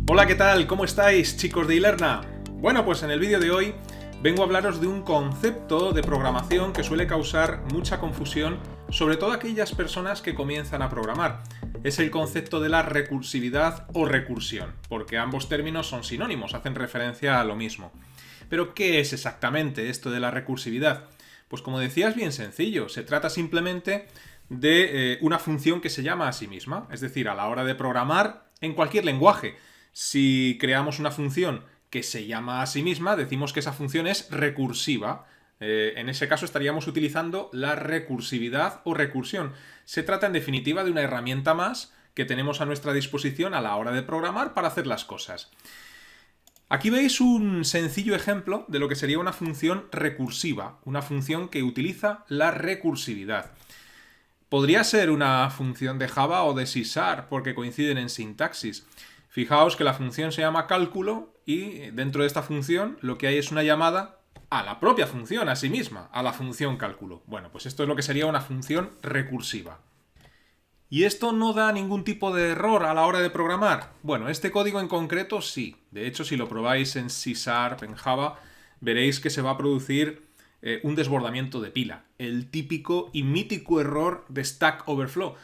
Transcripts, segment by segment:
Hola, ¿qué tal? ¿Cómo estáis, chicos de Ilerna? Bueno, pues en el vídeo de hoy vengo a hablaros de un concepto de programación que suele causar mucha confusión, sobre todo a aquellas personas que comienzan a programar. Es el concepto de la recursividad o recursión, porque ambos términos son sinónimos, hacen referencia a lo mismo. Pero, ¿qué es exactamente esto de la recursividad? Pues como decía, es bien sencillo. Se trata simplemente de una función que se llama a sí misma. Es decir, a la hora de programar en cualquier lenguaje, si creamos una función que se llama a sí misma, decimos que esa función es recursiva. En ese caso estaríamos utilizando la recursividad o recursión. Se trata en definitiva de una herramienta más que tenemos a nuestra disposición a la hora de programar para hacer las cosas. Aquí veis un sencillo ejemplo de lo que sería una función recursiva, una función que utiliza la recursividad. Podría ser una función de Java o de C#, porque coinciden en sintaxis. Fijaos que la función se llama cálculo y dentro de esta función lo que hay es una llamada a la propia función, a sí misma, a la función cálculo. Bueno, pues esto es lo que sería una función recursiva. ¿Y esto no da ningún tipo de error a la hora de programar? Bueno, este código en concreto sí. De hecho, si lo probáis en C#, en Java, veréis que se va a producir un desbordamiento de pila. El típico y mítico error de Stack Overflow.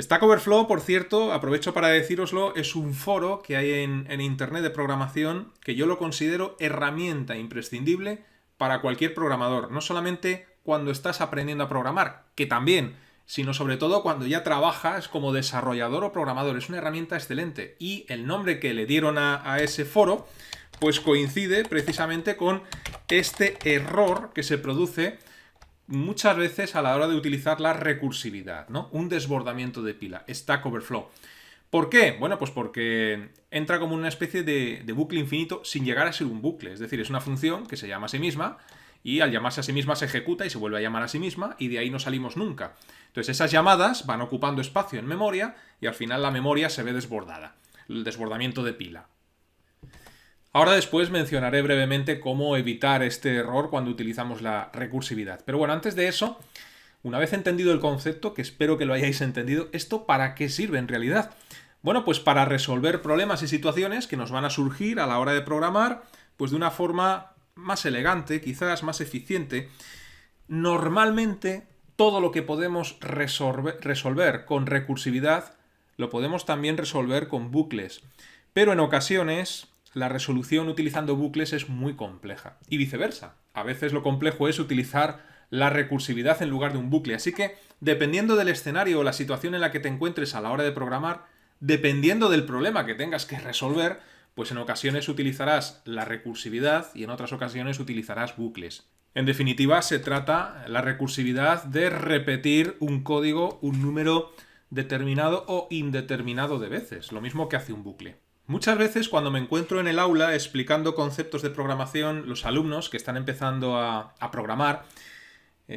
Stack Overflow, por cierto, aprovecho para decíroslo, es un foro que hay en Internet de programación que yo lo considero herramienta imprescindible para cualquier programador. No solamente cuando estás aprendiendo a programar, que también, sino sobre todo cuando ya trabajas como desarrollador o programador. Es una herramienta excelente. Y el nombre que le dieron a ese foro, pues coincide precisamente con este error que se produce muchas veces a la hora de utilizar la recursividad, ¿no? Un desbordamiento de pila, Stack Overflow. ¿Por qué? Bueno, pues porque entra como una especie de bucle infinito sin llegar a ser un bucle. Es decir, es una función que se llama a sí misma y al llamarse a sí misma se ejecuta y se vuelve a llamar a sí misma y de ahí no salimos nunca. Entonces esas llamadas van ocupando espacio en memoria y al final la memoria se ve desbordada. El desbordamiento de pila. Ahora después mencionaré brevemente cómo evitar este error cuando utilizamos la recursividad. Pero bueno, antes de eso, una vez entendido el concepto, que espero que lo hayáis entendido, ¿esto para qué sirve en realidad? Bueno, pues para resolver problemas y situaciones que nos van a surgir a la hora de programar, pues de una forma más elegante, quizás más eficiente. Normalmente, todo lo que podemos resolver con recursividad, lo podemos también resolver con bucles. Pero en ocasiones la resolución utilizando bucles es muy compleja. Y viceversa. A veces lo complejo es utilizar la recursividad en lugar de un bucle. Así que, dependiendo del escenario o la situación en la que te encuentres a la hora de programar, dependiendo del problema que tengas que resolver, pues en ocasiones utilizarás la recursividad y en otras ocasiones utilizarás bucles. En definitiva, se trata la recursividad de repetir un código, un número determinado o indeterminado de veces, lo mismo que hace un bucle. Muchas veces cuando me encuentro en el aula explicando conceptos de programación, los alumnos que están empezando a programar,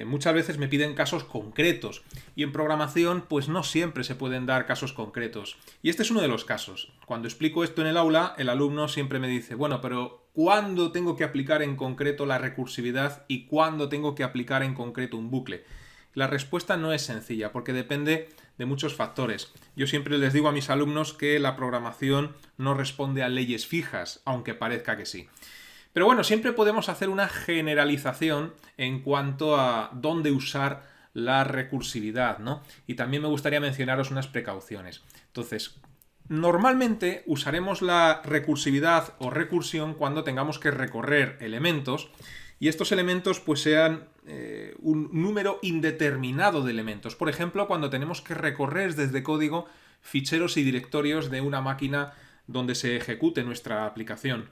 muchas veces me piden casos concretos y en programación pues no siempre se pueden dar casos concretos. Y este es uno de los casos. Cuando explico esto en el aula, el alumno siempre me dice, bueno, pero ¿cuándo tengo que aplicar en concreto la recursividad y cuándo tengo que aplicar en concreto un bucle? La respuesta no es sencilla porque depende de muchos factores. Yo siempre les digo a mis alumnos que la programación no responde a leyes fijas, aunque parezca que sí. Pero bueno, siempre podemos hacer una generalización en cuanto a dónde usar la recursividad, ¿no? Y también me gustaría mencionaros unas precauciones. Entonces, normalmente usaremos la recursividad o recursión cuando tengamos que recorrer elementos y estos elementos pues sean un número indeterminado de elementos. Por ejemplo, cuando tenemos que recorrer desde código ficheros y directorios de una máquina donde se ejecute nuestra aplicación.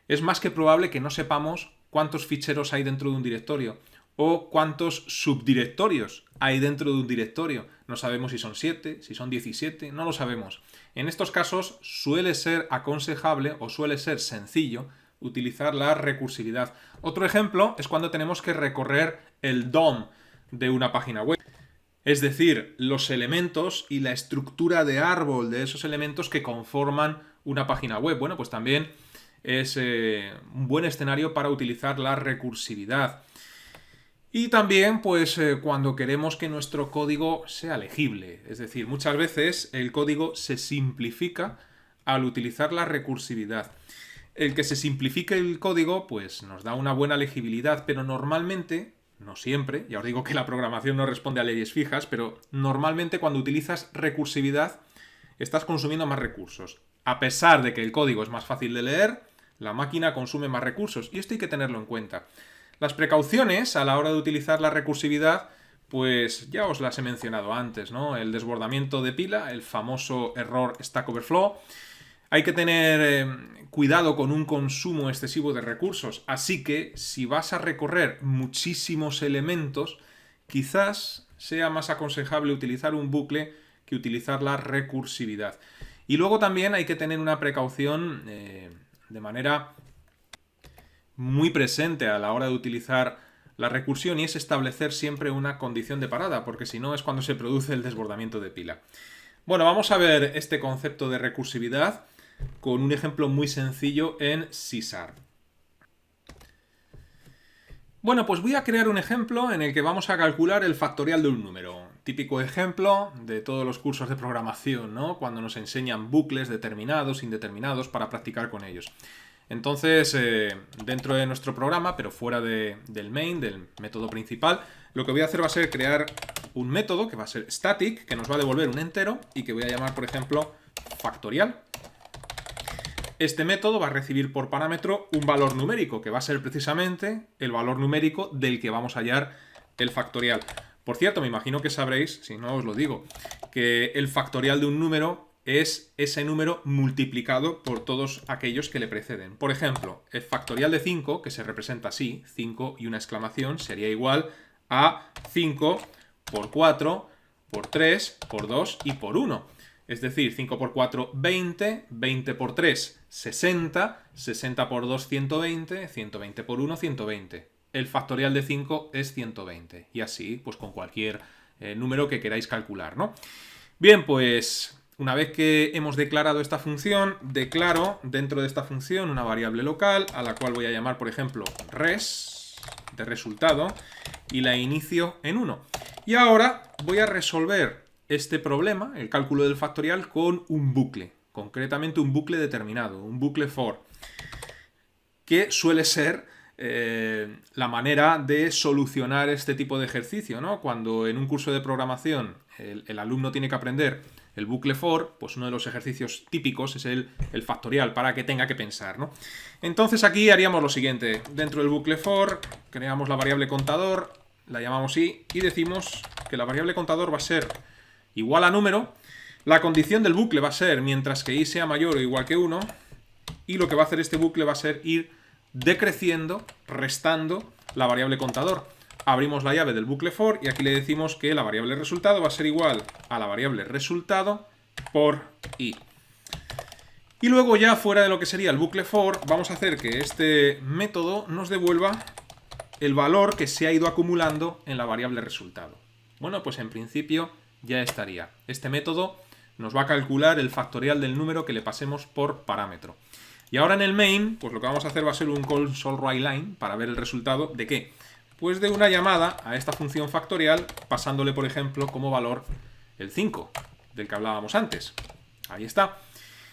Es más que probable que no sepamos cuántos ficheros hay dentro de un directorio o cuántos subdirectorios hay dentro de un directorio. No sabemos si son 7, si son 17, no lo sabemos. En estos casos suele ser aconsejable o suele ser sencillo utilizar la recursividad. Otro ejemplo es cuando tenemos que recorrer el DOM de una página web. Es decir, los elementos y la estructura de árbol de esos elementos que conforman una página web. Bueno, pues también es un buen escenario para utilizar la recursividad. Y también, pues, cuando queremos que nuestro código sea legible. Es decir, muchas veces el código se simplifica al utilizar la recursividad. El que se simplifique el código pues nos da una buena legibilidad, pero normalmente, no siempre, ya os digo que la programación no responde a leyes fijas, pero normalmente cuando utilizas recursividad estás consumiendo más recursos. A pesar de que el código es más fácil de leer, la máquina consume más recursos y esto hay que tenerlo en cuenta. Las precauciones a la hora de utilizar la recursividad, pues ya os las he mencionado antes, ¿no? El desbordamiento de pila, el famoso error Stack Overflow. Hay que tener cuidado con un consumo excesivo de recursos, así que si vas a recorrer muchísimos elementos, quizás sea más aconsejable utilizar un bucle que utilizar la recursividad. Y luego también hay que tener una precaución de manera muy presente a la hora de utilizar la recursión y es establecer siempre una condición de parada, porque si no es cuando se produce el desbordamiento de pila. Bueno, vamos a ver este concepto de recursividad con un ejemplo muy sencillo en C#. Bueno, pues voy a crear un ejemplo en el que vamos a calcular el factorial de un número. Típico ejemplo de todos los cursos de programación, ¿no? Cuando nos enseñan bucles determinados, indeterminados, para practicar con ellos. Entonces, dentro de nuestro programa, pero fuera del main, del método principal, lo que voy a hacer va a ser crear un método que va a ser static, que nos va a devolver un entero y que voy a llamar, por ejemplo, factorial. Este método va a recibir por parámetro un valor numérico, que va a ser precisamente el valor numérico del que vamos a hallar el factorial. Por cierto, me imagino que sabréis, si no os lo digo, que el factorial de un número es ese número multiplicado por todos aquellos que le preceden. Por ejemplo, el factorial de 5, que se representa así, 5 y una exclamación, sería igual a 5 por 4, por 3, por 2 y por 1. Es decir, 5 por 4, 20, 20 por 3, 60, 60 por 2, 120, 120 por 1, 120. El factorial de 5 es 120. Y así, pues con cualquier número que queráis calcular, ¿no? Bien, pues una vez que hemos declarado esta función, declaro dentro de esta función una variable local a la cual voy a llamar, por ejemplo, res, de resultado, y la inicio en 1. Y ahora voy a resolver este problema, el cálculo del factorial, con un bucle, concretamente un bucle determinado, un bucle for, que suele ser la manera de solucionar este tipo de ejercicio, ¿no? Cuando en un curso de programación el alumno tiene que aprender el bucle for, pues uno de los ejercicios típicos es el factorial, para que tenga que pensar, ¿no? Entonces aquí haríamos lo siguiente, dentro del bucle for creamos la variable contador, la llamamos i, y decimos que la variable contador va a ser igual a número, la condición del bucle va a ser mientras que i sea mayor o igual que 1, y lo que va a hacer este bucle va a ser ir decreciendo, restando la variable contador. Abrimos la llave del bucle for y aquí le decimos que la variable resultado va a ser igual a la variable resultado por i. Y luego ya fuera de lo que sería el bucle for, vamos a hacer que este método nos devuelva el valor que se ha ido acumulando en la variable resultado. Bueno, pues en principio ya estaría. Este método nos va a calcular el factorial del número que le pasemos por parámetro. Y ahora en el main, pues lo que vamos a hacer va a ser un call_solWriteLine para ver el resultado de ¿qué? Pues de una llamada a esta función factorial, pasándole, por ejemplo, como valor el 5, del que hablábamos antes. Ahí está.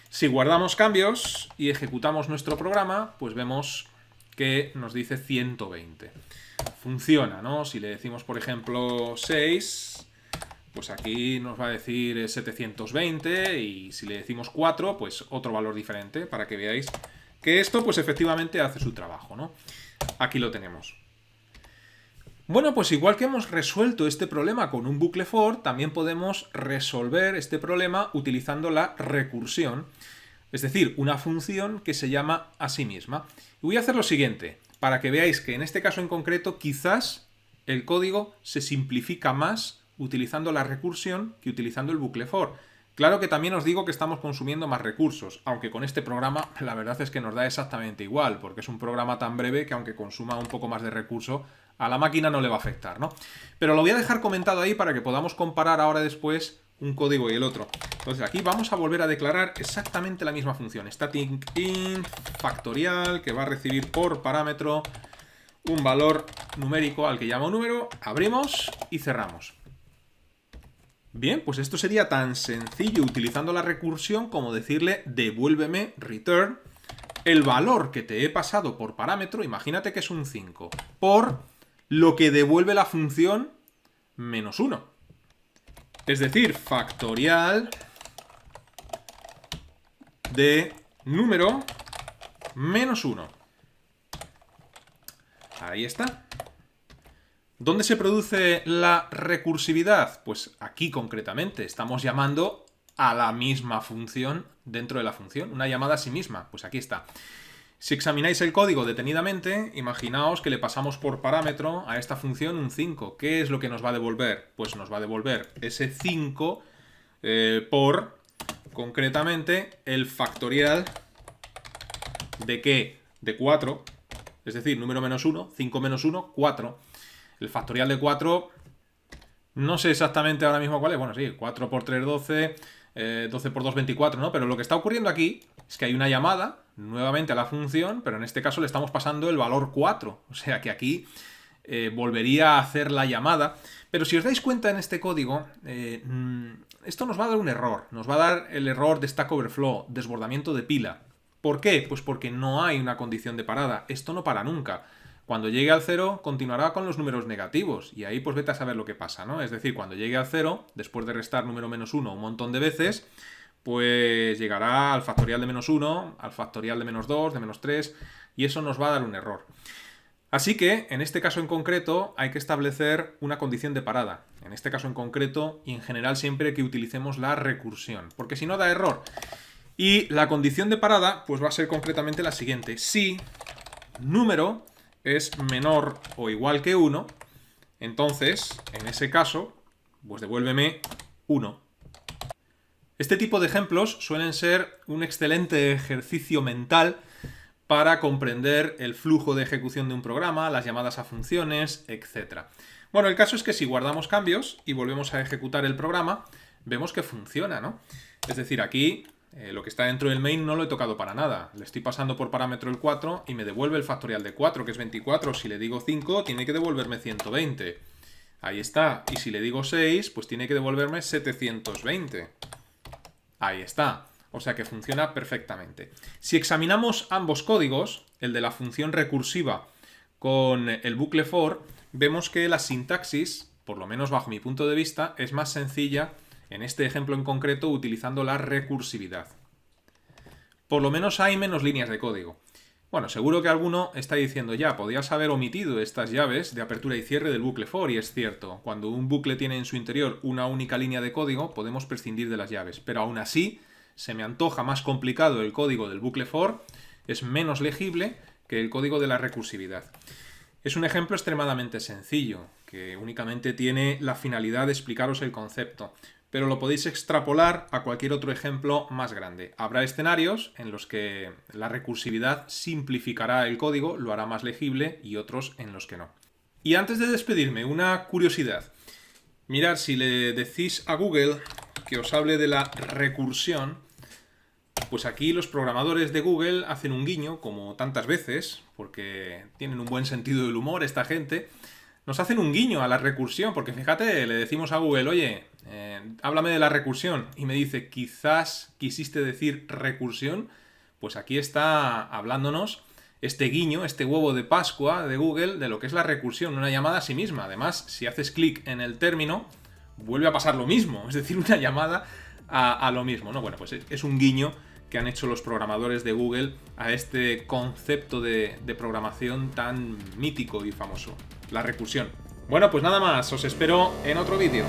Si guardamos cambios y ejecutamos nuestro programa, pues vemos que nos dice 120. Funciona, ¿no? Si le decimos, por ejemplo, 6, pues aquí nos va a decir 720, y si le decimos 4, pues otro valor diferente, para que veáis que esto, pues efectivamente hace su trabajo, ¿no? Aquí lo tenemos. Bueno, pues igual que hemos resuelto este problema con un bucle for, también podemos resolver este problema utilizando la recursión, es decir, una función que se llama a sí misma. Y voy a hacer lo siguiente, para que veáis que en este caso en concreto quizás el código se simplifica más utilizando la recursión que utilizando el bucle for. Claro que también os digo que estamos consumiendo más recursos, aunque con este programa la verdad es que nos da exactamente igual, porque es un programa tan breve que aunque consuma un poco más de recurso, a la máquina no le va a afectar, ¿no? Pero lo voy a dejar comentado ahí para que podamos comparar ahora después un código y el otro. Entonces aquí vamos a volver a declarar exactamente la misma función, static int factorial, que va a recibir por parámetro un valor numérico al que llamo número, abrimos y cerramos. Bien, pues esto sería tan sencillo utilizando la recursión como decirle devuélveme return el valor que te he pasado por parámetro, imagínate que es un 5, por lo que devuelve la función menos 1. Es decir, factorial de número menos 1. Ahí está. ¿Dónde se produce la recursividad? Pues aquí concretamente estamos llamando a la misma función dentro de la función, una llamada a sí misma. Pues aquí está. Si examináis el código detenidamente, imaginaos que le pasamos por parámetro a esta función un 5. ¿Qué es lo que nos va a devolver? Pues nos va a devolver ese 5 por, concretamente, el factorial de ¿qué? De 4, es decir, número menos 1, 5 menos 1, 4. El factorial de 4, no sé exactamente ahora mismo cuál es. Bueno, sí, 4 por 3, 12, 12 por 2, 24, ¿no? Pero lo que está ocurriendo aquí es que hay una llamada nuevamente a la función, pero en este caso le estamos pasando el valor 4. O sea que aquí volvería a hacer la llamada. Pero si os dais cuenta en este código, esto nos va a dar un error. Nos va a dar el error de Stack Overflow, desbordamiento de pila. ¿Por qué? Pues porque no hay una condición de parada. Esto no para nunca. Cuando llegue al 0, continuará con los números negativos. Y ahí pues vete a saber lo que pasa, ¿no? Es decir, cuando llegue al 0, después de restar número menos 1 un montón de veces, pues llegará al factorial de menos 1, al factorial de menos 2, de menos 3, y eso nos va a dar un error. Así que, en este caso en concreto, hay que establecer una condición de parada. En este caso en concreto, y en general siempre que utilicemos la recursión, porque si no da error. Y la condición de parada, pues va a ser concretamente la siguiente. Si número es menor o igual que 1, entonces, en ese caso, pues devuélveme 1. Este tipo de ejemplos suelen ser un excelente ejercicio mental para comprender el flujo de ejecución de un programa, las llamadas a funciones, etc. Bueno, el caso es que si guardamos cambios y volvemos a ejecutar el programa, vemos que funciona, ¿no? Es decir, aquí lo que está dentro del main no lo he tocado para nada. Le estoy pasando por parámetro el 4 y me devuelve el factorial de 4, que es 24. Si le digo 5, tiene que devolverme 120. Ahí está. Y si le digo 6, pues tiene que devolverme 720. Ahí está. O sea que funciona perfectamente. Si examinamos ambos códigos, el de la función recursiva con el bucle for, vemos que la sintaxis, por lo menos bajo mi punto de vista, es más sencilla en este ejemplo en concreto utilizando la recursividad. Por lo menos hay menos líneas de código. Bueno, seguro que alguno está diciendo ya, podías haber omitido estas llaves de apertura y cierre del bucle for, y es cierto, cuando un bucle tiene en su interior una única línea de código, podemos prescindir de las llaves, pero aún así se me antoja más complicado el código del bucle for, es menos legible que el código de la recursividad. Es un ejemplo extremadamente sencillo, que únicamente tiene la finalidad de explicaros el concepto, pero lo podéis extrapolar a cualquier otro ejemplo más grande. Habrá escenarios en los que la recursividad simplificará el código, lo hará más legible, y otros en los que no. Y antes de despedirme, una curiosidad. Mirad, si le decís a Google que os hable de la recursión, pues aquí los programadores de Google hacen un guiño, como tantas veces, porque tienen un buen sentido del humor esta gente. Nos hacen un guiño a la recursión, porque fíjate, le decimos a Google, oye, háblame de la recursión, y me dice, quizás quisiste decir recursión. Pues aquí está hablándonos este guiño, este huevo de Pascua de Google, de lo que es la recursión, una llamada a sí misma. Además, si haces clic en el término, vuelve a pasar lo mismo, es decir, una llamada a lo mismo, ¿no? Bueno, pues es un guiño que han hecho los programadores de Google a este concepto de programación tan mítico y famoso, la recursión. Bueno, pues nada más, os espero en otro vídeo.